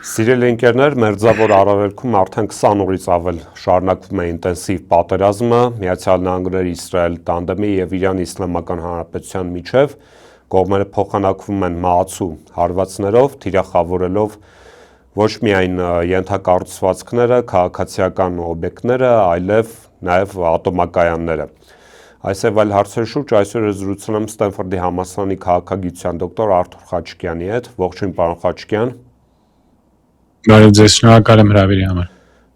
Սիրելի ընկերներ, մերձավոր Արևելքում արդեն 20 օրից ավել շարունակվում է ինտենսիվ պատերազմը Միացյալ Նահանգների Իսրայել տանդեմի եւ Իրանի Իսլամական Հանրապետության միջև կողմերը փոխանակվում են մահացու հարվածներով, թիրախավորելով ոչ միայն ենթակառուցվածքները, քաղաքացիական օբյեկտները, այլև նաեւ ատոմակայանները։ Այս եւ այլ հարցերի շուրջ այսօր զրուցում եմ Ստենֆորդի համալսարանի քաղաքագիտության դոկտոր Արթուր Խաչիկյանի հետ։ Ողջույն, պարոն Խաչիկյան։ Բարև ձեզ, շնորհակալ եմ հրավերի համար։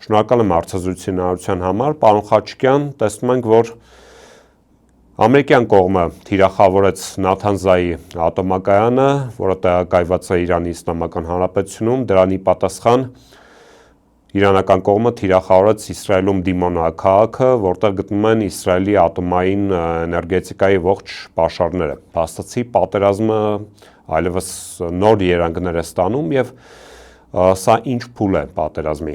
Շնորհակալ եմ հարցազրույցի հնարավորության համար, պարոն Խաչիկյան, տեսնում ենք, որ ամերիկյան կողմը թիրախավորեց Նաթանզայի ատոմակայանը, որը տեղակայված է Իրանի Իսլամական Հանրապետությունում, դրանի պատասխան իրանական կողմը թիրախավորեց Իսրայելում Դիմոնա քաղաքը, որտեղ գտնվում են Իսրայելի ատոմային էներգետիկայի ողջ պաշարները։ Փաստացի պատերազմը այլևս նոր երանգներ է ստանում եւ սա ինչ փուլ է պատերազմի։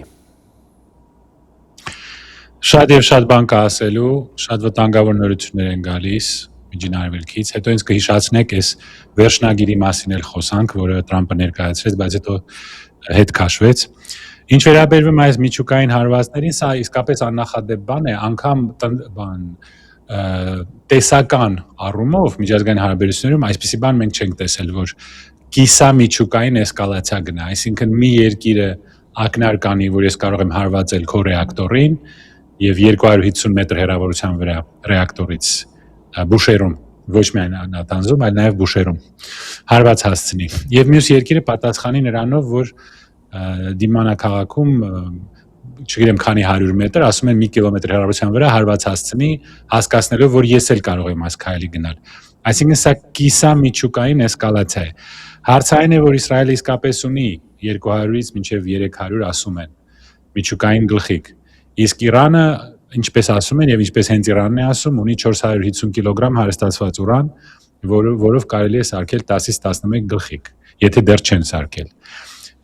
Շատ եւ շատ բան կա ասելու, շատ վտանգավոր նորություններ են գալիս Միջին Արևելքից, հետո ինձ կհիշացնեք այս վերջնագիրի մասին էլ խոսանք, որը Տրամպը ներկայացրեց, բայց հետո հետ քաշվեց։ Ինչ վերաբերվում այս միջուկային հարվածներին, սա իսկապես աննախադեպ բան է, անգամ տեսական առումով միջազգային հարաբերություններում այսպիսի բան մենք չենք տեսել, որ կիսամիջուկային էսկալացիա գնա, այսինքն մի երկիրը ակնարկ անի, որ ես կարող եմ հարվածել քո ռեակտորին եւ 250 մետր հեռավորության վրա ռեակտորից Բուշերում, ոչ միայն Նաթանզում, այլ նաեւ Բուշերում հարված հասցնի։ Եվ մյուս երկիրը պատասխանի նրանով, որ Դիմանա քաղաքում, չգիտեմ քանի 100 մետր, ասում են 1 կիլոմետր հեռավորության վրա հարված հասցնի, հասկացնելով, որ ես էլ կարող եմ այս քայլի գնալ։ Այսինքն սա կիսամիջուկային էսկալացիա է։ Հարցը այն է, որ Իսրայելը իսկապես ունի 200-ից մինչև 300 ասում են միջուկային գլխիկ։ Իսկ Իրանը, ինչպես ասում են եւ ինչպես հենց Իրանն է ասում, ունի 450 կիլոգրամ հարստացված ուրան, որով կարելի է սարքել 10-ից 11 գլխիկ, եթե դեռ չեն սարքել։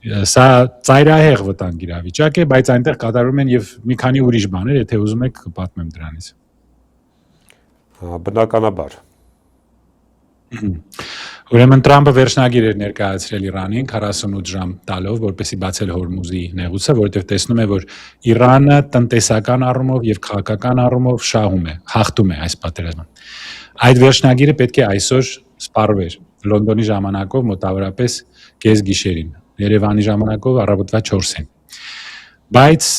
Սա ծայրահեղ վտանգ իրավիճակ է, բայց այնտեղ կատարվում են եւ մի քանի ուրիշ բաներ, եթե ուզում եք կպատմեմ դրանից։ Բնականաբար։ Ուրեմն Տրամպը վերջնագիր էր ներկայացրել Իրանին 48 ժամ տալով, որպեսզի բացել Հորմուզի նեղուցը, որովհետև տեսնում է, որ Իրանը տնտեսական առումով եւ քաղաքական առումով շահում է, հաղթում է այս պատերազմը։ Այդ վերջնագիրը պետք է այսօր սպառվեր Լոնդոնի ժամանակով մոտավորապես կեսգիշերին, Երևանի ժամանակով առավոտվա 4-ին։ Բայց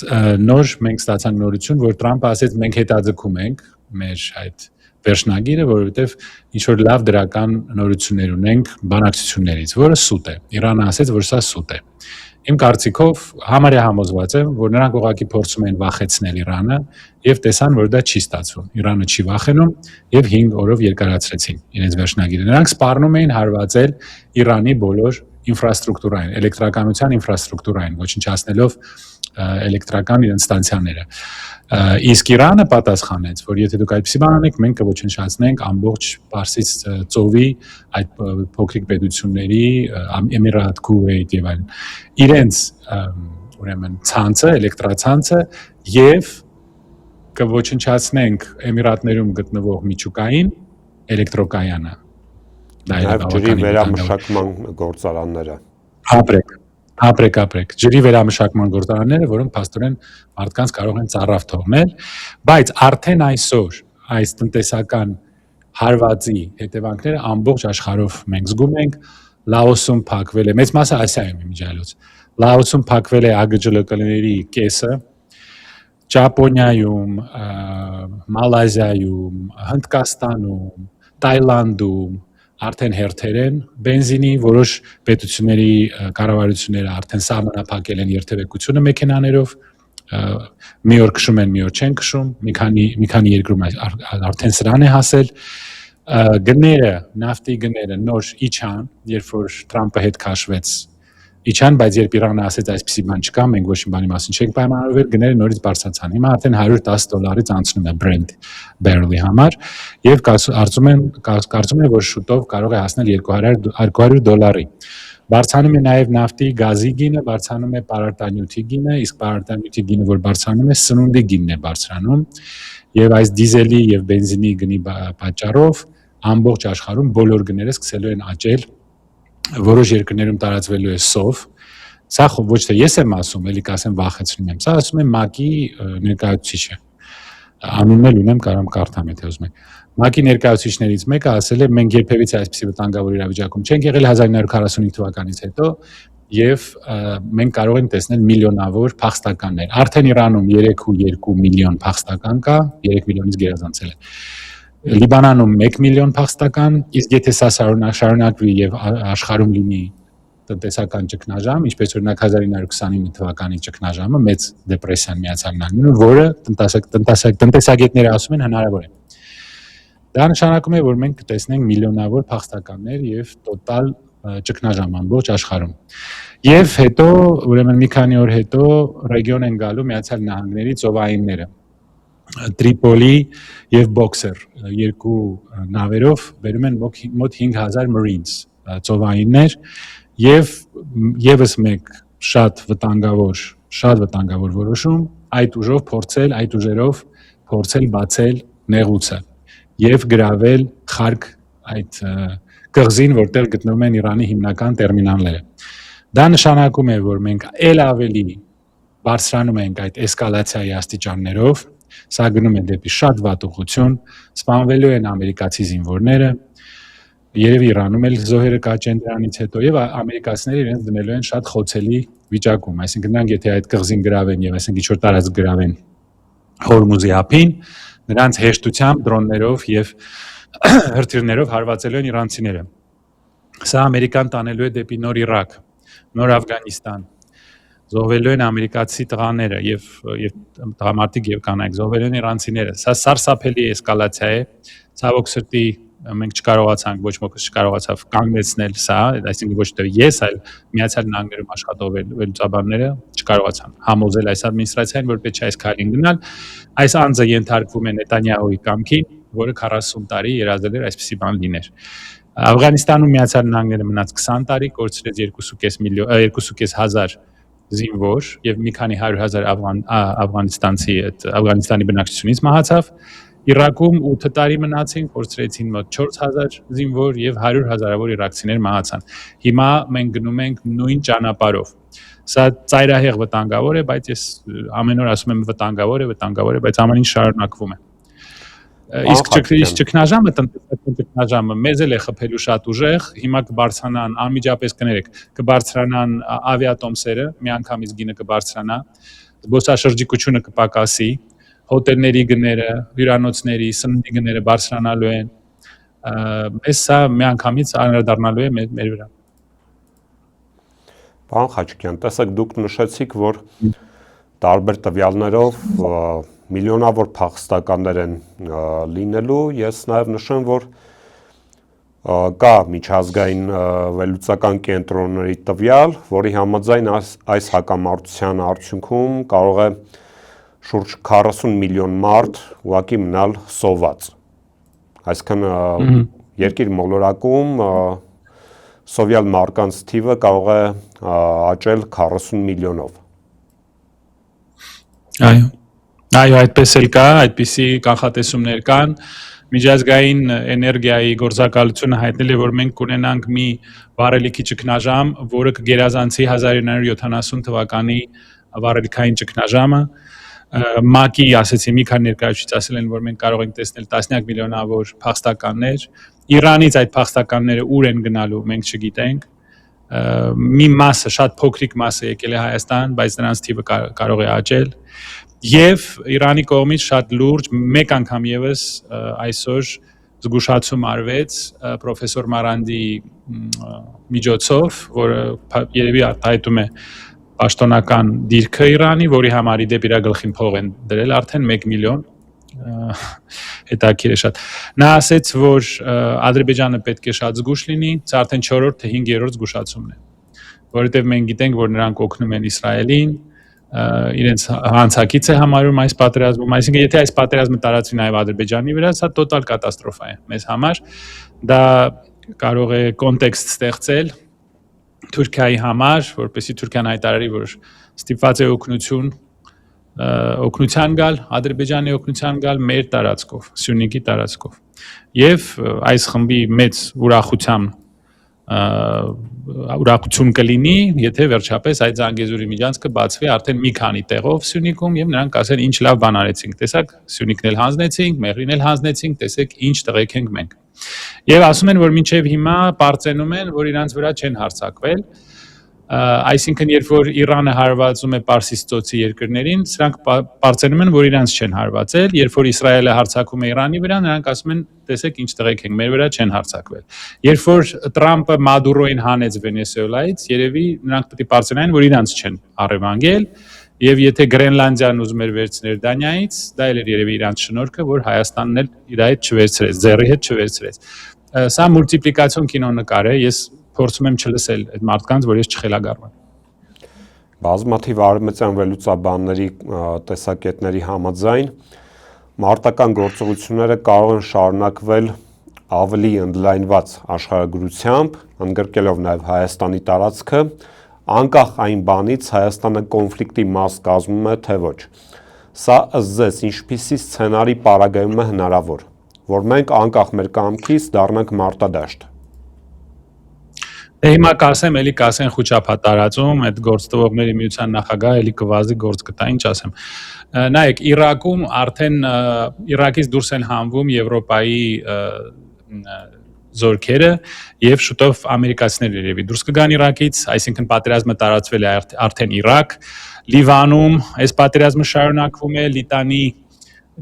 նոր մենք ստացանք նորություն, որ Տրամպը ասեց մենք հետաձգում ենք մեր այդ վերջնագիրը, որովհետև ինչ որ լավ դրական նորություններ ունենք բանակցություններից, որը սուտ է։ Իրանը ասեց, որ սա սուտ է։ Իմ կարծիքով համարյա համոզված եմ, որ նրանք ուղղակի փորձում են վախեցնել Իրանը եւ տեսան, որ դա չի ստացվում։ Իրանը չի վախենում եւ 5 օրով երկարացրեցին իրենց վերջնագիրը։ Նրանք սպառնում էին հարվածել Իրանի բոլոր ինֆրաստրուկտուրային, էլեկտրականության ինֆրաստրուկտուրային, ոչնչացնելով էլեկտրական իրենց ստանցիաները։ Իսկ Իրանը պատասխանեց, որ եթե դուք այդպիսի բան անեք, մենք կոչնչացնենք ամբողջ Պարսից ծովի այդ փոքրիկ պետությունների, Էմիրատ, Քուվեյթ եւ այլն, իրենց ուրեմն ցանցը, էլեկտրացանցը եւ կոչնչացնենք Էմիրատներում գտնվող միջուկային էլեկտրոկայանը։ Նաեւ ջրի վերամշակման գործարանները։ Ապրեք, ջրի վերամշակման գործարանները, որոնք փաստորեն մարդկանց կարող են ծառավ թողնել, բայց արդեն այսօր այս տնտեսական հարվածի հետևանքները ամբողջ աշխարհով մենք զգում ենք, Լաոսում փակվել է, մեծ մասը Ասիայում իմիջիայլոց, Լաոսում փակվել է ԱԳՃԼԿ-ների կեսը, Ճապոնիայում, Մալազիայում, Հնդկաստանում, Թայլանդում արդեն հերթեր են բենզինի, որոշ պետությունների կառավարությունները արդեն սահմանափակել են երթևեկությունը մեքենաներով, մի օր քշում են, մի օր չեն քշում, մի քանի երկրում արդեն սրան է հասել։ Գները, նավթի գները նոր իջան, երբ որ Տրամպը հետ քաշվեց, իջան, բայց երբ Իրանը ասեց այսպիսի բան չկա, մենք ոչ մի բանի մասին չենք պայմանավորվել, գները նորից բարձրացան։ Հիմա արդեն $110-ից անցնում է Brent barrel-ի համար եւ կարծում եմ, որ շուտով կարող է հասնել $200-ի։ Բարձրանում է նաեւ նավթի, գազի գինը, բարձրանում է պարարտանյութի գինը, իսկ պարարտանյութի գինը, որ բարձրանում է, սնունդի գինն է բարձրանում, եւ այս դիզելի եւ բենզինի գնի պատճառով ամբողջ աշխարհում բոլոր գները սկսելու են աճել, որոշ երկրներում տարածվելու է սով, Սա ոչ թե ես եմ ասում, էլի կասեմ վախեցնում եմ։ Սա ասում եմ ՄԱԿ-ի ներկայացուցիչը։ Անունն էլ ունեմ, կարամ կարդամ, եթե ուզում եք։ ՄԱԿ-ի ներկայացուցիչներից մեկը ասել է, մենք երբևիցե այսպիսի վտանգավոր իրավիճակում չենք եղել 1945 թվականից հետո, եւ մենք կարող ենք տեսնել միլիոնավոր փախստականներ։ Արդեն Իրանում 3.2 միլիոն փախստական կա, 3 միլիոնից գերազանցել է։ Լիբանանում 1 միլիոն փախստական, իսկ եթե սա շարունակվի եւ աշխարհում լինի տնտեսական ճգնաժամ, ինչպես օրինակ 1929 թվականի ճգնաժամը, մեծ դեպրեսիան Միացյալ Նահանգներում, որը տնտեսագետները ասում են հնարավոր է։ Դա նշանակում է, որ մենք կտեսնենք միլիոնավոր փախստականներ եւ տոտալ ճգնաժամ ամբողջ աշխարհում։ Եվ հետո, ուրեմն մի քանի օր հետո ռեգիոն են գալու Միացյալ Նահանգների ծովայինները։ Տրիպոլի եւ Բոքսեր երկու նավերով բերում են մոտ 5000 Marines ծովայիններ եւ եւս մեկ շատ վտանգավոր որոշում այդ ուժերով փորձել բացել նեղուցը եւ գրավել Խարկ այդ կղզին, որտեղ գտնվում են Իրանի հիմնական տերմինալները։ Դա նշանակում է, որ մենք ել ավելի բարձրանում ենք այդ էսկալացիայի աստիճաններով, սա գնում է դեպի շատ վատ ուղղություն, սպանվելու են ամերիկացի զինվորները, երևի Իրանում էլ զոհերը կաճեն դրանից հետո եւ ամերիկացիները իրենց դնելու են շատ խոցելի վիճակում, այսինքն նրանք եթե այդ կղզին գրավեն եւ այսինքն ինչ որ տարածք գրավեն Հորմուզի ափին, նրանց հեշտությամբ դրոններով եւ հրթիռներով հարվածելու են իրանցիները։ Սա ամերիկան տանելու է դեպի նոր Իրաք, նոր Աֆղանիստան, զոհվելու են ամերիկացի տղաները եւ տղամարդիկ եւ կանայք, զոհվելու են իրանցիները։ Սա սարսափելի էսկալացիա է, ցավոք սրտի մենք չկարողացանք, ոչ մեկը չկարողացավ կանգնեցնել սա, այսինքն ոչ թե ես, այլ Միացյալ Նահանգներում աշխատող վերլուծաբանները չկարողացան համոզել այս ադմինիստրացիային, որ պետք է այս քայլին գնալ։ Այս անձը ենթարկվում է Նետանյահուի կամքին, որը 40 տարի երազել էր այսպիսի բան լիներ։ Աֆղանիստանում Միացյալ Նահանգները մնաց 20 տարի, կորցրեց 2.5 հազար զինվոր եւ մի քանի 100,000 աֆղանիստանցի Աֆղանիստանի բնակչությունից մահացավ։ Իրաքում 8 տարի մնացին, կորցրեցին մոտ 4000 զինվոր եւ 100,000-ավոր իրաքցիներ մահացան։ Հիմա մենք գնում ենք նույն ճանապարհով։ Սա ծայրահեղ վտանգավոր է, բայց ես ամեն օր ասում եմ վտանգավոր է, բայց ամեն ինչ շարունակվում է։ Իսկ ճգնաժամը, տնտեսական ճգնաժամը մեզ էլ է խփելու շատ ուժեղ, հիմա կբարձրանան, անմիջապես կներեք, կբարձրանան ավիատոմսերը, միանգամից գինը կբարձրանա, զբոսաշրջիկությունը կպակասի, հոթելների գները, հյուրանոցների, սննդի գները բարձրանալու են, այս սա միանգամից անդրադառնալու է մեր վրա։ Պարոն Խաչիկյան, տեսեք, դուք նշեցիք, որ տարբեր տվյալներով միլիոնավոր փախստականներ են լինելու, ես նաև նշեմ, որ կա միջազգային վերլուծական կենտրոնների տվյալ, որի համաձայն այս հակամարտության արդյունքում կարող է շուրջ 40 միլիոն մարդ ուղղակի մնալ սոված։ Այսինքն երկիր մոլորակում սովյալ մարդկանց թիվը կարող է աճել 40 միլիոնով։ Այո, այդպես էլ կա, այդպիսի կանխատեսումներ կան։ Միջազգային էներգիայի գործակալությունը հայտնել է, որ մենք կունենանք մի վառելիքի ճգնաժամ, որը կգերազանցի 1970 թվականի վառելիքային ճգնաժամը։ ՄԱԿ-ի ասեցի մի քանի ներկայացուցիչ ասել են, որ մենք կարող ենք տեսնել տասնյակ միլիոնավոր փախստականներ։ Իրանից այդ փախստականները ուր են գնալու, մենք չգիտենք։ Մի մասը, շատ փոքրիկ մասը եկել է Հայաստան, բայց նրանց թիվը կարող է աճել։ Եվ Իրանի կողմից շատ լուրջ մեկ անգամ եւս այսօր զգուշացում արվեց պրոֆեսոր Մարանդի միջոցով, որը երևի արտահայտում է պաշտոնական դիրքը Իրանի, որի համար ի դեպ իր գլխին փող են դրել արդեն 1 միլիոն, հետաքրքիր է շատ։ Նա ասեց, որ Ադրբեջանը պետք է շատ զգուշ լինի, սա արդեն 4-րդ թե 5-րդ զգուշացումն է, որովհետև մենք գիտենք, որ նրանք օգնում են Իսրայելին, իրենց հանցակից է համարում այս պատերազմում, այսինքն եթե այս պատերազմը տարածվի նաև Ադրբեջանի վրա, սա տոտալ կատաստրոֆա է մեզ համար, դա կարող է կոնտեքստ ստեղծել Թուրքիայի համար, որպեսզի Թուրքիան հայտարարի, որ ստիպված է օգնության գալ, Ադրբեջանի օգնության գալ մեր տարածքով, Սյունիքի տարածքով։ Եվ այս խմբի մեծ ուրախությամբ ուրախություն կլինի, եթե վերջապես այդ Զանգեզուրի միջանցքը բացվի արդեն մի քանի տեղով Սյունիքում եւ նրանք ասեն ինչ լավ բան արեցինք, տեսակ Սյունիքն էլ հանձնեցինք, Մեղրին էլ հանձնեցինք, տեսեք ինչ տղեկ ենք մենք։ Եվ ասում են, որ մինչեւ հիմա բարձենում են, որ իրանց վրա չեն հարձակվել, այսինքն երբ որ Իրանը հարվածում է Պարսից ծոցի երկրներին, սրանք բարձենում են, որ իրանց չեն հարվածել, երբ որ Իսրայելը հարձակում է Իրանի վրա, նրանք ասում են, տեսեք ինչ տղեկ ենք, մեր վրա չեն հարձակվել։ Երբ որ Տրամպը Մադուրոին հանեց Վենեսուելայից, երևի նրանք պետք է բարձրանային, որ իրանց չեն առևանգել, եւ եթե Գրենլանդիան ուզում էր վերցնել Դանիայից, դա էլ էր երևի իրանց շնորհքը, որ Հայաստանն էլ իր հետ չվերցրեց, ձեռի հետ չվերցրեց։ Սա մուլտիպլիկացիոն կինոնկար է, ես փորձում եմ չլսել այդ մարդկանց, որ ես չխելագարվեմ։ Բազմաթիվ արևմտյան վերլուծաբանների տեսակետների համաձայն մարտական գործողությունները կարող են շարունակվել ավելի ընդլայնված աշխարհագրությամբ, ընդգրկելով նաև Հայաստանի տարածքը, անկախ այն բանից Հայաստանը կոնֆլիկտի մաս կազմում է թե ոչ։ Սա ըստ ձեզ ինչպիսի սցենարի պարագայում է հնարավոր, որ մենք անկախ մեր կամքից դառնանք մարտադաշտ։ Հիմա կասեն խոչապատարածում, այդ գործտվողների միության նախագահը էլի կվազի գործ կտա, ինչ ասեմ։ Նայեք, Իրաքում արդեն Իրաքից դուրս են հանվում Եվրոպայի զորքերը եւ շուտով ամերիկացիները երևի դուրս կգան Իրաքից, այսինքն պատերազմը տարածվել է արդեն Իրաք, Լիվանում, այս պատերազմը շարունակվում է, Լիտանի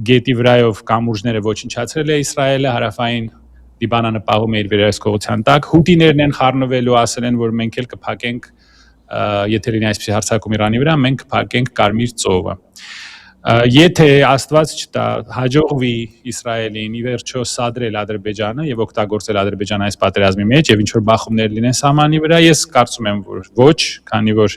գետի վրայով կամուրջները ոչնչացրել է Իսրայելը, հարավային Լիբանանը պահում է իր վերահսկողության տակ, հութիներն են խառնվելու, ասել են, որ մենք էլ կփակենք, եթե լինի այսպիսի հարձակում Իրանի վրա, մենք կփակենք Կարմիր ծովը։ Եթե Աստված չտա, հաջողվի Իսրայելին ի վերջո սադրել Ադրբեջանը եւ օգտագործել Ադրբեջանը այս պատերազմի մեջ եւ ինչ որ բախումներ լինեն սահմանի վրա, ես կարծում եմ, որ ոչ, քանի որ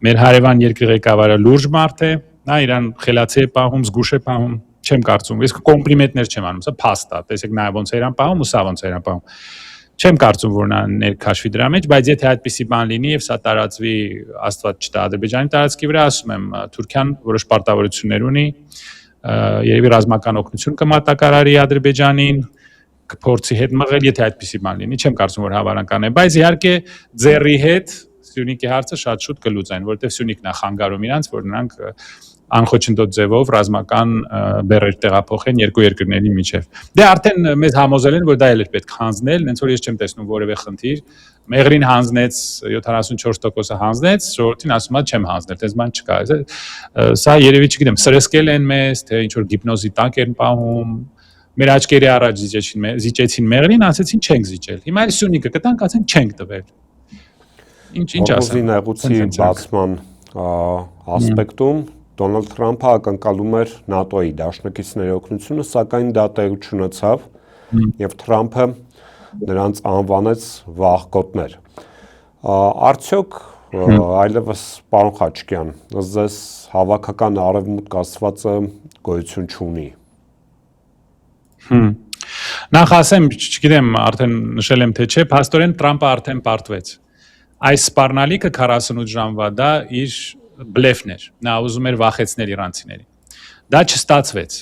մեր հարևան երկրի ղեկավարը լուրջ մարդ է, նա իրան խելացի է պահում, զգուշ է պահում, չեմ կարծում, ես կոմպլիմենտներ չեմ անում, սա փաստ է, տեսեք նա ոնց է իրան պահում ու սա ոնց է իրան պահում։ Չեմ կարծում, որ նա ներքաշվի դրա մեջ, բայց եթե այդպիսի բան լինի եւ սա տարածվի Աստված չտա Ադրբեջանի տարածքի վրա, ասում եմ, Թուրքիան որոշ պարտավորություններ ունի, երևի ռազմական օգնություն կմատակարարի Ադրբեջանին, կփորձի հետ մղել, եթե այդպիսի բան լինի, չեմ կարծում, որ հավանական է, բայց իհարկե ձեռի հետ Սյունիքի հարցը շատ շուտ կլուծեն, որովհետեւ Սյունիքն է խանգարում իրանց, որ նրանք անխոչնդոտ ձևով ռազմական բեռեր տեղափոխեն երկու երկրների միջև։ Դե արդեն մեզ համոզել են, որ դա էլ է պետք հանձնել, հենց որ ես չեմ տեսնում որևէ խնդիր։ Մեղրին հանձնեց 74%-ը հանձնեց, ժողովրդին ասում է չեմ հանձնել, դες բան չկա։ Սա երևի չգիտեմ, սրսկել են մեզ, թե ինչ որ գիպնոզի տակ են պահում։ Մեր աչքերի առաջ զիջեցին Մեղրին, ասեցին չենք զիջել։ Հիմա էլ Սյունիքը կտանք, ասեն չենք տվել։ Ինչ ասեմ։ Նեղուցի բացման ասպեկտում Դոնալդ Թրամփը ակնկալում էր ՆԱՏՕ-ի դաշնակիցների օգնությունը, սակայն դա տեղի չունեցավ եւ Թրամփը նրանց անվանեց վախկոտներ։ Արդյոք այլևս պարոն Խաչիկյան, ըստ ձեզ հավաքական արևմուտք ասվածը գոյություն չունի։ Նախ ասեմ, չգիտեմ, արդեն նշել եմ թե չէ, փաստորեն Թրամփը արդեն պարտվեց։ Այս սպառնալիքը 48 ժամվա դա իր բլեֆն էր, նա ուզում էր վախեցնել իրանցիներին։ Դա չստացվեց։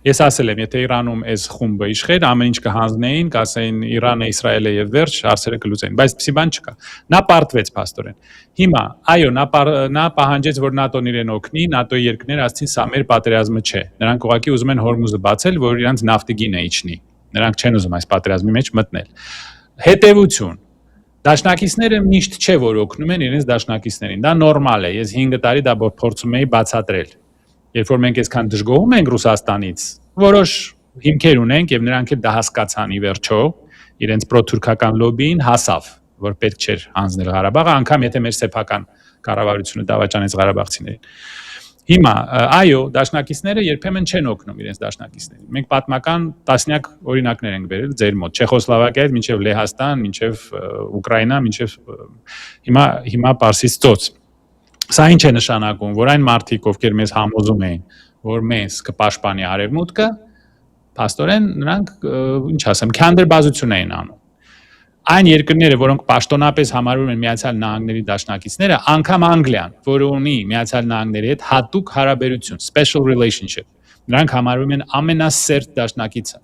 Ես ասել եմ, եթե Իրանում այս խումբը իշխեր, ամեն ինչ կհանձնեին, կասեին Իրանը, Իսրայելը եւ վերջ, հարցերը կլուծեն, բայց այդպիսի բան չկա։ Նա պարտվեց փաստորեն։ Հիմա, այո, նա պահանջեց, որ ՆԱՏՕ-ն իրեն օգնի, ՆԱՏՕ-ի երկրները ասցին, սա մեր պատերազմը չէ։ Նրանք ուղղակի ուզում են Հորմուզը բացել, որ իրանց նավթի գինը իջնի։ Նրանք չեն ուզում այս պատերազմի մեջ մտնել։ Հետևություն Դաշնակիցները միշտ չէ, որ օգնում են իրենց դաշնակիցներին։ Դա նորմալ է։ Ես 5 տարի դա փորձում էի բացատրել։ Երբ որ մենք այսքան դժգոհում ենք Ռուսաստանից, որոշ հիմքեր ունենք եւ նրանք էլ դա հասկացան ի վերջո, իրենց պրոթուրքական լոբիին հասավ, որ պետք չէր հանձնել Ղարաբաղը, անգամ եթե մեր սեփական կառավարությունը դավաճանեց ղարաբաղցիներին։ Հիմա, այո, դաշնակիցները երբեմն չեն օգնում իրենց դաշնակիցներին։ Մենք պատմական տասնյակ օրինակներ ենք բերել ձեր մոտ, Չեխոսլովակիայից մինչև Լեհաստան, մինչև Ուկրաինա, մինչև հիմա Պարսից ծոց։ Սա ինչ է նշանակում, որ այն մարդիկ, ովքեր մեզ համոզում էին, որ մեզ կպաշտպանի արևմուտքը, փաստորեն նրանք, ինչ ասեմ, քանդերբազություն էին անում։ Այն երկրները, որոնք պաշտոնապես համարվում են Միացյալ Նահանգների դաշնակիցները, անգամ Անգլիան, որը ունի Միացյալ Նահանգների հետ հատուկ հարաբերություն, special relationship, նրանք համարվում են ամենասերտ դաշնակիցը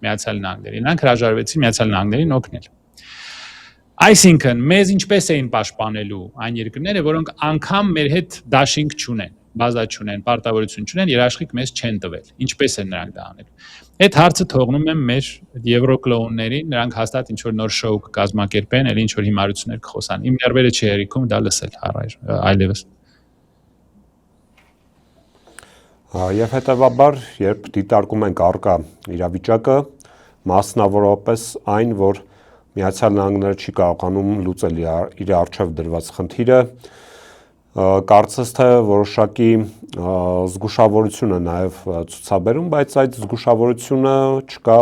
Միացյալ Նահանգների։ Նրանք հրաժարվեցին Միացյալ Նահանգներին օգնել։ Այսինքն մեզ ինչպես էին պաշտպանելու այն երկրները, որոնք անգամ մեր հետ դաշինք չունեն, բազա չունեն, պարտավորություն չունեն, երաշխիք մեզ չեն տվել։ Ինչպես են նրանք դա անելու։ Այդ հարցը թողնում եմ մեր եվրոկլոուններին, նրանք հաստատ ինչ որ նոր շոու կկազմակերպեն, էլ ինչ որ հիմարություններ կխոսան։ Իմ ներվերը չի հերիքում դա լսել այլևս։ Եվ հետևաբար, երբ դիտարկում ենք առկա իրավիճակը, մասնավորապես այն, որ Միացյալ Նահանգները չի կարողանում լուծել իր առջև դրված խնդիրը, կարծես թե որոշակի զգուշավորություն է նաև ցուցաբերում, բայց այդ զգուշավորությունը չկա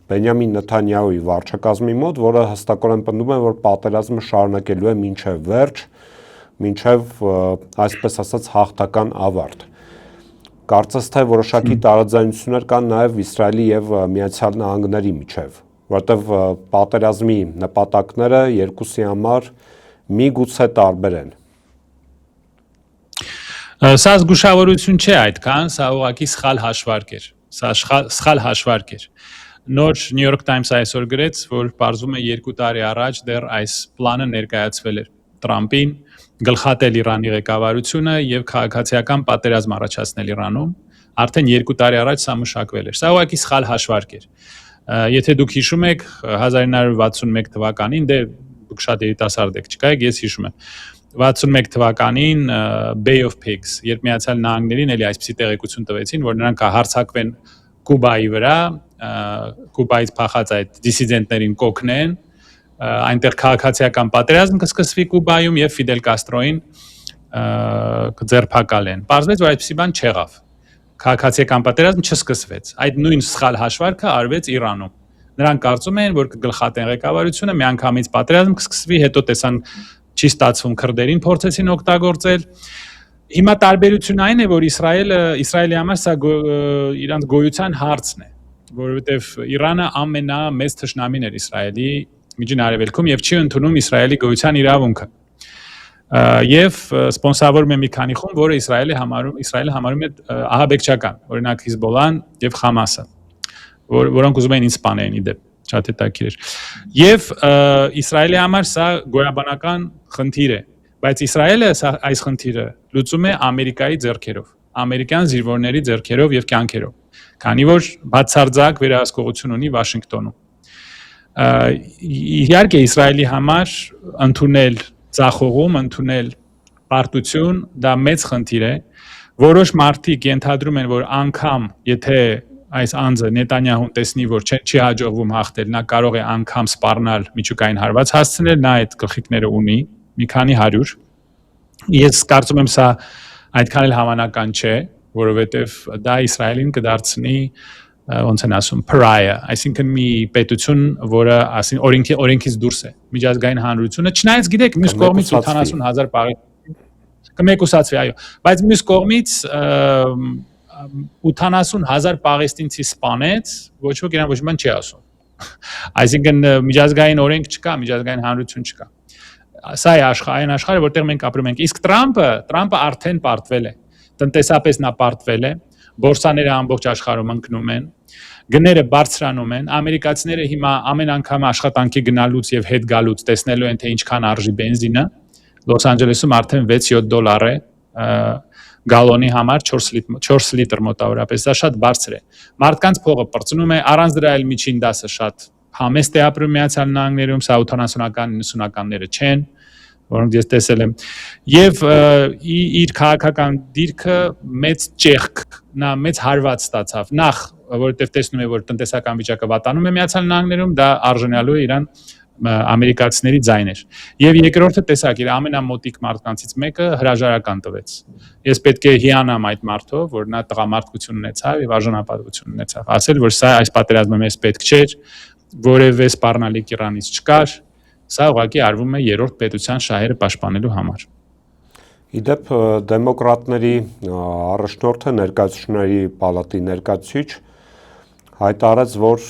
Բենյամին Նեթանյահուի վարչակազմի մոտ, որը հստակորեն պնդում է, որ պատերազմը շարունակելու է մինչև վերջ, մինչև այսպես ասած հաղթական ավարտ։ Կարծես թե որոշակի տարաձայնություններ կան նաև Իսրայելի եւ Միացյալ Նահանգների միջև, որտեղ պատերազմի նպատակները երկուսի համար միգուցե տարբեր են։ Սա զգուշավորություն չէ այդքան, սա ուղղակի սխալ հաշվարկ էր։ Սա սխալ հաշվարկ էր։ Նոր New York Times այսօր գրեց, որ պարզվում է 2 տարի առաջ դեռ այս պլանը ներկայացվել էր Տրամպին, գլխատել Իրանի ղեկավարությունը եւ քաղաքացիական պատերազմ առաջացնել Իրանում, արդեն 2 տարի առաջ սա մշակվել էր։ Սա ուղղակի սխալ հաշվարկ էր։ Եթե դուք հիշում եք 1961 թվականին, դե դուք շատ երիտասարդ եք, չկայք, ես հիշում եմ։ 61 թվականին Bay of Pigs, երբ Միացյալ Նահանգներին էլի այսպիսի տեղեկություն տվեցին, որ նրանք հարձակվեն Կուբայի վրա, Կուբայից փախած այդ դիսիդենտներին կօգնեն, այնտեղ քաղաքացիական պատերազմ կսկսվի Կուբայում եւ Ֆիդել Կաստրոին կձերբակալեն։ Պարզվեց, որ այդպիսի բան չեղավ։ Քաղաքացիական պատերազմ չսկսվեց։ Այդ նույն սխալ հաշվարկը արվեց Իրանում։ Նրանք կարծում են, որ կգլխատեն ղեկավարությունը, միանգամից պատերազմ կսկսվի, հետո տեսան չի ստացվում, քրդերին փորձեցին օգտագործել։ Հիմա տարբերությունն այն է, որ Իսրայելի համար սա իրանց գոյության հարցն է, որովհետև Իրանը ամենամեծ թշնամին էր Իսրայելի Միջին Արևելքում եւ չի ընդունում Իսրայելի գոյության իրավունքը։ Եվ սպոնսորվում է մի քանի խումբ, որը Իսրայելը համարում է ահաբեկչական, օրինակ Հիզբոլլան եւ Խամասը, որոնք ուզում են ինձ սպանեն իդեպ, շատ հետաքրքիր էր։ Եվ Իսրայելի համար սա գոյաբանական խնդիր է, բայց Իսրայելը այս խնդիրը լուծում է Ամերիկայի ձեռքերով, ամերիկյան զինվորների ձեռքերով եւ կյանքերով, քանի որ բացարձակ վերահսկողություն ունի Վաշինգտոնում։ Իհարկե Իսրայելի համար ընդունել ցախողում, ընդունել պարտություն, դա մեծ խնդիր է։ Որոշ մարդիկ ենթադրում են, որ անգամ եթե այս անձը Նետանյահուն տեսնի, որ չի հաջողվում հաղթել, նա կարող է անգամ սպառնալ միջուկային հարված հասցնել, նա այդ գլխիկները ունի, մի քանի 100։ Ես կարծում եմ սա այդքան էլ հավանական չէ, որովհետև դա Իսրայելին կդարձնի ոնց են ասում pariah, այսինքն մի պետություն, որը օրենքից դուրս է, միջազգային հանրությունը, չնայած գիտեք, մյուս կողմից 70,000 պաղեստինցի կմեկուսացվի, այո, բայց մյուս կողմից 80,000 պաղեստինցի սպանեց, ոչ ոք իրան ոչ մի բան չի ասում։ Այսինքն միջազգային օրենք չկա, միջազգային հանրություն չկա։ Սա է այն աշխարհը, որտեղ մենք ապրում ենք։ Իսկ Տրամպը արդեն պարտվել է։ Տնտեսապես նա պարտվել է, բորսաները ամբողջ աշխարհում ընկնում են, գները բարձրանում են, ամերիկացիները հիմա ամեն անգամ աշխատանքի գնալուց եւ հետ գալուց տեսնելու են, թե ինչքան արժի բենզինը։ Լոս Անջելեսում արդեն 6-7 դոլար է գալոնի համար 4 լիտր մոտավորապես, դա շատ բարձր է։ Մարդկանց փողը պրծնում է, առանց դրա էլ միջին դասը շատ համեստ է ապրում Միացյալ Նահանգներում, սա 80-ական 90-ականները չեն, որոնք ես տեսել եմ։ Եվ իր քաղաքական դիրքը մեծ ճեղք, նա մեծ հարված ստացավ։ Նախ, որովհետև տեսնում է, որ տնտեսական վիճակը վատանում է Միացյալ Նահանգներում, դա արժանալու է իրան ամերիկացիների ձայներ։ Եվ երկրորդը տեսակ, իր ամենամոտիկ մարդկանցից մեկը հրաժարական տվեց։ Ես պետք է հիանամ այդ մարդով, որ նա տղամարդկություն ունեցավ եւ արժանապատվություն ունեցավ։ Ասել, որ սա այս պատերազմը մեզ պետք չէր, որևէ սպառնալիք Իրանից չկար, սա ուղղակի արվում է երրորդ պետության շահերը պաշտպանելու համար։ Իդեպ դեմոկրատների առաջնորդը ներկայացուցիչների պալատի ներկայացուցիչ հայտարարեց, որ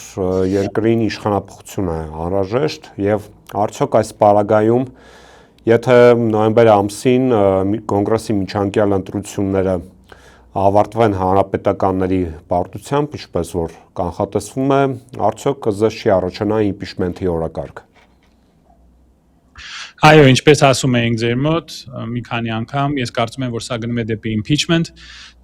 երկրին իշխանապահություն է անհրաժեշտ եւ արդյոք այս պարագայում, եթե նոյեմբեր ամսին կոնգրեսի միջանկյալ ընտրությունները ավարտվեն հանրապետականների պարտությամբ, ինչպես որ կանխատեսվում է, արդյոք կզես չի առաջանա իմպիչմենթի օրակարգ։ Այո, ինչպես ասում էինք ձեր մոտ, մի քանի անգամ, ես կարծում եմ, որ սա գնում է դեպի impeachment,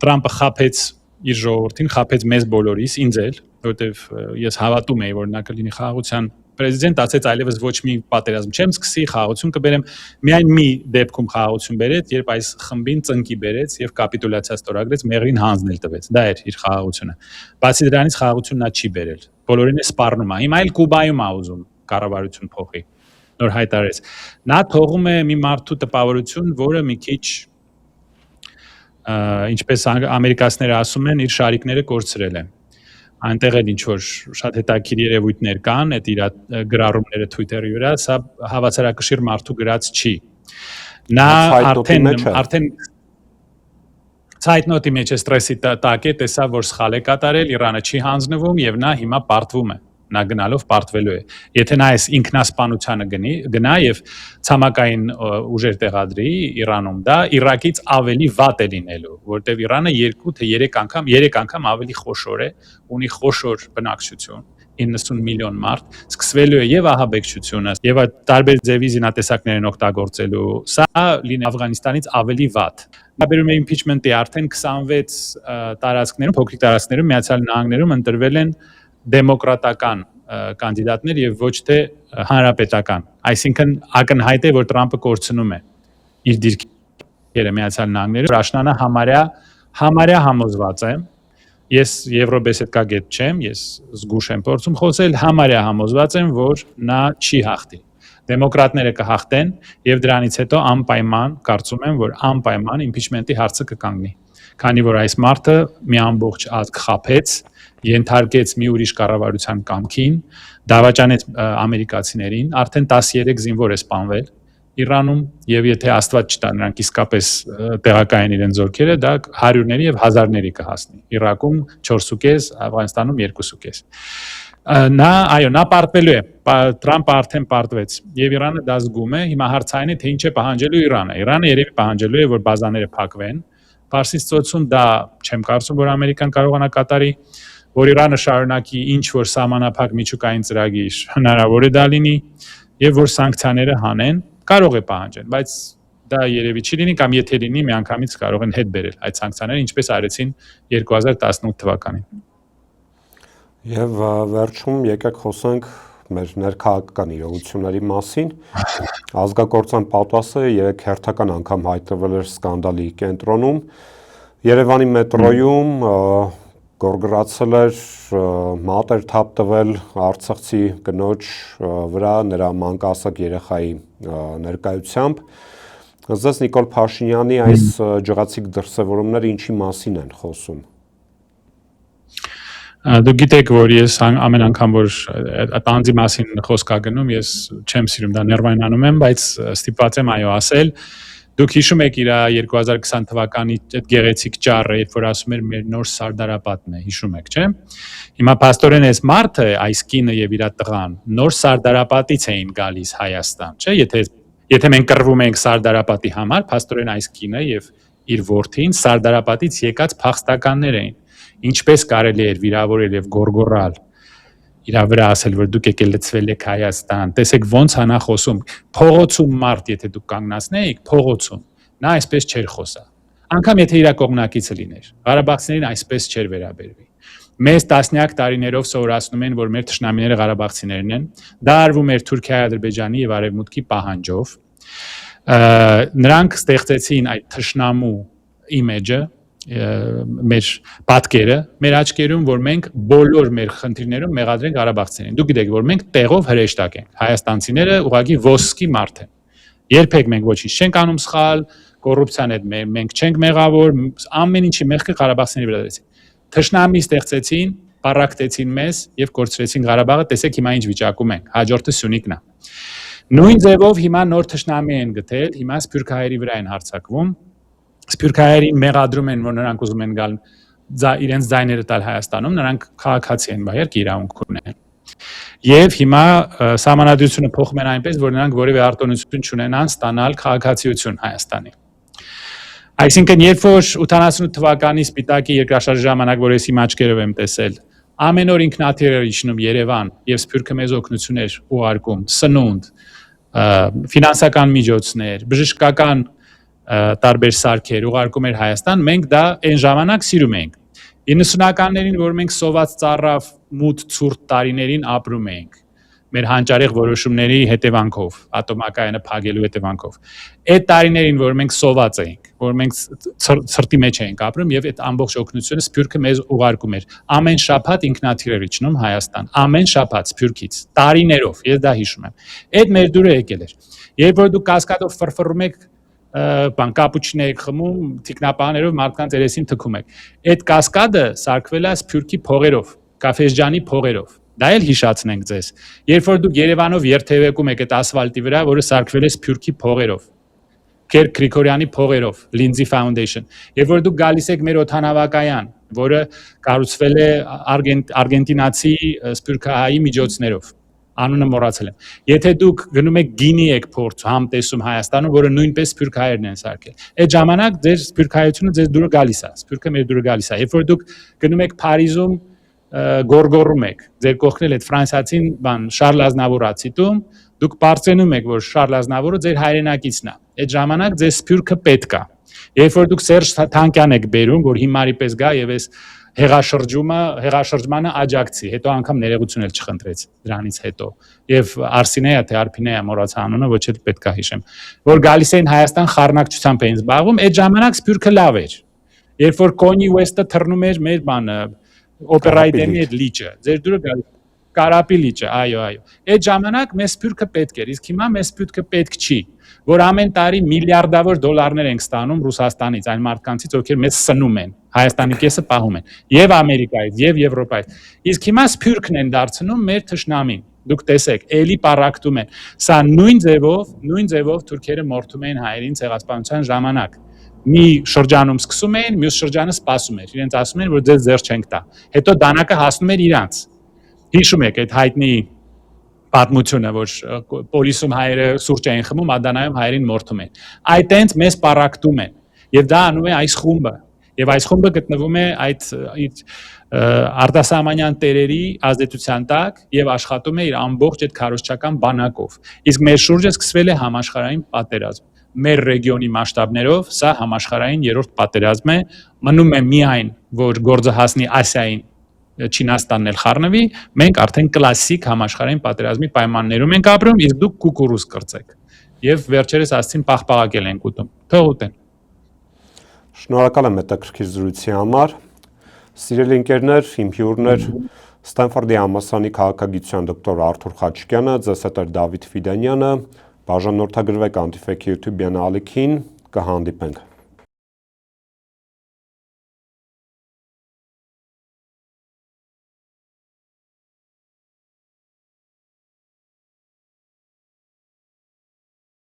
Տրամպը խաբեց իր ժողովրդին, խաբեց մեզ բոլորիս, ինձ էլ, որովհետև ես հավատում եի, որ նա կլինի խաղաղության Պրեզիդենտ, ասեց այլևս ոչ մի պատերազմ չեմ սկսի, խաղաղություն կբերեմ, միայն մի դեպքում խաղաղություն բերեց, երբ այս խմբին ծնկի բերեց եւ կապիտուլյացիա ստորագրեց, մեղրին հանձնել տվեց։ Դա էր իր խաղաղությունը։ Բացի դրանից խաղաղություն նա չի բերել։ Բոլորին է սպառնում է։ Հիմա էլ Կուբայում է ուզում կառավարություն փոխի։ Նոր հայտարարեց։ Նա թողում է մի մարդու տպավորություն, որը մի քիչ ինչպես ամերիկացիները ասում են, իր շարիկները կորցրել է։ Այնտեղ էլ ինչ որ շատ հետաքրքիր երևույթներ կան, այդ իր գրառումները Twitter-ի վրա, սա հավասարակշիռ մարդու գրած չի։ Նա արդեն ցայտնոտի մեջ է ստրեսի տակ է, տեսա, որ սխալ է կատարել, Իրանը չի հանձնվում եւ նա հիմա պարտվում է։ Նա գնալով պարտվելու է։ Եթե նա այս ինքնասպանությանը գնա եւ ցամաքային ուժեր տեղադրի Իրանում, դա Իրաքից ավելի վատ է լինելու, որտեղ Իրանը 2 թե 3 անգամ ավելի խոշոր է, ունի խոշոր բնակչություն, 90 միլիոն մարդ, սկսվելու է եւ ահաբեկչությունը, եւ այդ տարբեր ձևի զինատեսակներ են օգտագործելու։ Սա լինի Աֆղանստանից ավելի վատ։ Նա բերում է impeachment-ի արդեն 26 տարածքներում, փոքրիկ տարածքներում Միացյալ Նահանգներում ընտրվել են դեմոկրատական կանդիդատներ եւ ոչ թե հանրապետական։ Այսինքն ակնհայտ է, որ Տրամպը կորցնում է իր դիրքերը Միացյալ Նահանգներում։ Աշնանը համարյա համոզված եմ, ես Եվրոբեսեդկագետ չեմ, ես զգուշ եմ փորձում խոսել, համարյա համոզված եմ, որ նա չի հաղթի։ Դեմոկրատները կհաղթեն եւ դրանից հետո անպայման կարծում եմ, որ անպայման impeachment-ի հարցը կկանգնի։ Քանի որ այս մարդը մի ամբողջ ազգ խաբեց, ենթարկեց մի ուրիշ կառավարության կամքին, դավաճանեց ամերիկացիներին, արդեն 13 զինվոր է սպանվել Իրանում եւ եթե Աստված չտա նրանք իսկապես տեղակայեն իրենց զորքերը, դա հարյուրների եւ հազարների կհասնի։ Իրաքում 4.5, Աֆղանստանում 2.5։ Նա պարտվելու է, Տրամպը արդեն պարտվեց եւ Իրանը դա զգում է, հիմա հարցային է թե ինչ է պահանջելու Իրանը։ Իրանը երևի պահանջելու է, որ բազաները փակվեն։ Պարսից ծոցում դա չեմ կարծում, որ Ամերիկան կարողանա կատարի, որ Իրանը շարունակի ինչ որ սահմանափակ միջուկային ծրագիր հնարավոր է դա լինի եւ որ սանկցիաները հանեն, կարող է պահանջեն, բայց դա երևի չի լինի կամ եթե լինի միանգամից կարող են հետ բերել այդ սանկցիաները, ինչպես արեցին 2018 թվականին։ Եվ վերջում եկեք խոսենք մեր ներքաղաքական իրողությունների մասին։ Ազգակործան պատվասը 3 հերթական անգամ հայտնվել էր սկանդալի կենտրոնում։ Երևանի մետրոյում գորգրացել էր, մատ էր թափ տվել արցախցի կնոջ վրա նրա մանկահասակ երեխայի ներկայությամբ։ Ըստ Նիկոլ Փաշինյանի այս ջղացիկ դրսևորումները ինչի մասին են խոսում։ Դուք գիտեք, որ ես ամեն անգամ որ տանձի մասին խոսք է գնում, ես չեմ սիրում դա ներվայնանում եմ, բայց ստիպված եմ այո ասել։ Դուք հիշում եք իր 2020 թվականի այդ գեղեցիկ ճառը, երբ որ ասում էր մեր նոր Սարդարապատն է, հիշում եք, չէ՞։ Հիմա փաստորեն այս մարդը, այս կինը եւ իր տղան նոր Սարդարապատից էին գալիս Հայաստան, չէ՞։ Եթե մենք կռվում ենք Սարդարապատի համար, փաստորեն այս կինը եւ իր որդին Սարդարապատից եկած փախստականներ էին։ Ինչպես կարելի էր վիրավորել եւ գորգորալ իր վրա ասել, որ դուք եկել լցվել եք Հայաստան, տեսեք ոնց անա խոսում, փողոցում մարդ, եթե դուք կանգնացնեիք, փողոցում, նա այսպես չէր խոսա, անգամ եթե իր կողմնակիցը լիներ, Ղարաբաղցիներին այսպես չէր վերաբերվի, մեզ տասնյակ տարիներով սովորացնում են, որ մեր թշնամիները Ղարաբաղցիներն են, դա արվում էր Թուրքիայի, Ադրբեջանի եւ Արևմուտքի պահանջով, նրանք ստեղծեցին այդ թշնամու իմիջը, մեր պատկերը, մեր աչքերում, որ մենք բոլոր մեր խնդիրներում մեղադրենք ղարաբաղցիներին։ Դուք գիտեք, որ մենք տեղով հրեշտակ ենք։ Հայաստանցիները ուղղակի ոսկի մարդ են։ Երբեք մենք ոչինչ չենք անում սխալ, կոռուպցիան հետ մենք չենք մեղավոր, ամեն ինչի մեղքը ղարաբաղցիների վրա դրեցին։ Թշնամի ստեղծեցին, պարակտեցին մեզ եւ կորցրեցին Ղարաբաղը, տեսեք հիմա ինչ վիճակում ենք։ Հաջորդը Սյունիքն է։ Նույն ձևով հիմա նոր թշնամի են գտել, հիմա սփյուռքահայերի վրա են հարձակվում։ Սփյուռքահայերին մեղադրում են, որ նրանք ուզում են գալ իրենց ձայները տալ Հայաստանում, նրանք քաղաքացի են, բայերք իրավունք ունեն։ Եվ հիմա սահմանադրությունը փոխում են այնպես, որ նրանք որևէ արտոնություն չունենան ստանալ քաղաքացիություն Հայաստանի։ Այսինքն, երբ որ 88 թվականի Սպիտակի երկրաշարժի ժամանակ, որ ես իմ աչքերով եմ տեսել, ամեն օր ինքնաթիռ էր իջնում Երևան եւ Սփյուռքը մեզ օգնություն էր ուղարկում, սնունդ, ֆինանսական միջոցներ, բժշկական տարբեր սարքեր ուղարկում էր Հայաստան, մենք դա այն ժամանակ սիրում էինք։ 90-ականներին, որ մենք սոված ծառավ մութ ցուրտ տարիներին ապրում էինք, մեր հանճարեղ որոշումների հետևանքով, ատոմակայանը փակելու հետևանքով։ Այդ տարիներին, որ մենք սոված էինք, որ մենք ցրտի մեջ էինք ապրում եւ այդ ամբողջ օգնությունը Սփյուռքը մեզ ուղարկում էր։ Ամեն շաբաթ ինքնաթիռ էր իջնում Հայաստան, ամեն շաբաթ Սփյուռքից, տարիներով, ես դա հիշում եմ։ Այդ մեր դուրը եկել էր։ Երբ որ դուք կասկադով ֆրֆռում եք, կապուչինո եք խմում, թիկնապաներով մարդկանց երեսին թքում եք։ Այդ կասկադը սարքվել է Սփյուռքի փողերով, Կաֆեջանի փողերով։ Դա էլ հիշացնենք ձեզ։ Երբ որ դուք Երևանով երթևեկում եք այդ ասֆալտի վրա, որը սարքվել է Սփյուռքի փողերով, Գերգ Գրիգորյանի փողերով, Lindsay Foundation, երբ որ դուք գալիս եք մեր օդանավակայան, որը կառուցվել է արգենտինացի սփյուռքահայի միջոցներով, անունը մոռացել եմ։ Եթե դուք գնում եք գինի եք փորձ համ տեսում Հայաստանում, որը նույնպես սփյուռքահայերն են սարքել, այդ ժամանակ ձեր սփյուռքահայությունը ձեզ դուրը գալիս է, Սփյուռքը մեր դուրը գալիս է։ Երբ որ դուք գնում եք Փարիզում գորգորում եք, ձեր կողքն էլ այդ ֆրանսիացին Շարլ Ազնավուրը ցիտում, դուք բարձրանում եք, որ Շարլ Ազնավուրը ձեր հայրենակիցն է։ Այդ ժամանակ ձեր Սփյուռքը պետք է։ Երբ որ դուք Սերժ Թանկյան եք բերում, որ հիմարի պես գա եւ այս հեղաշրջմանը աջակցի, հետո անգամ ներողություն էլ չխնդրեց դրանից հետո։ Եվ Արսինեա թե Արփինեա մոռացա անունը, ոչ էլ պետք է հիշեմ, որ գալիս էին Հայաստան խառնակցությամբ էին զբաղվում, այդ ժամանակ Սփյուռքը լավ էր։ Երբ որ Կոնի Ուեսթը թռնում էր մեր բանը օպերայի դեմի այդ լիճը, ձեր դուրը գալիս Կարապի լիճը, այո։ Այդ ժամանակ մեզ Սփյուռքը պետք էր, իսկ հիմա մեզ Սփյուռքը պետք չի, որ ամեն տարի միլիարդավոր դոլարներ ենք ստանում Ռուսաստանից, այն մարդկանցից, ովքեր մեզ սնում են, Հայաստանի կեսը պահում են, եւ Ամերիկայից, եւ Եվրոպայից։ Իսկ հիմա Սփյուռքն են դարձնում մեր թշնամին։ Դուք տեսեք, էլի պարակտում են։ Սա նույն ձևով թուրքերը մորթում են հայերին ցեղասպանության ժամանակ։ Մի շրջանում սկսում էին, մյուս շրջանը սպասում էր։ Իրենց ասում են, որ ձեզ ձեռ չենք տա։ Հետո դանակը հասնում էր իրանց։ Հիշում եք այդ հայտնի պատմությունը, որ պոլիսում հայերը սուրճ էին խմում, Ադանայում հայերին մորթում են։ Այդ այնց մեզ պարակտում են։ Եվ դա անում է այս խումբը։ Եվ այս խումբը գտնվում է այդ արտասահմանյան տերերի ազդեցության տակ եւ աշխատում է իր ամբողջ այդ քարոզչական բանակով։ Իսկ մեր շուրջը սկսվել է համաշխարհային պատերազմ։ Մեր ռեգիոնի մասշտաբներով սա համաշխարհային երրորդ պատերազմ է, մնում է միայն, որ գործը հասնի Ասիային, Չինաստանն էլ խառնվի, մենք արդեն կլասիկ համաշխարհային պատերազմի պայմաններում ենք ապրում, իսկ դուք կուկուրուզ կրծեք։ Եվ վերջերս ասցին պաղպաղակել ենք ուտում։ Թող ուտեն։ Շնորհակալ եմ հետաքրքիր զրույցի համար։ Սիրելի ընկերներ, իմ հյուրներ Ստենֆորդի համալսարանի քաղաքագիտության դոկտոր Արթուր Խաչիկյանը, ձեզ հետ Դավիթ Ֆիդանյանը, բաժանորդագրվեք Antifake YouTube-յան ալիքին, կհանդիպենք։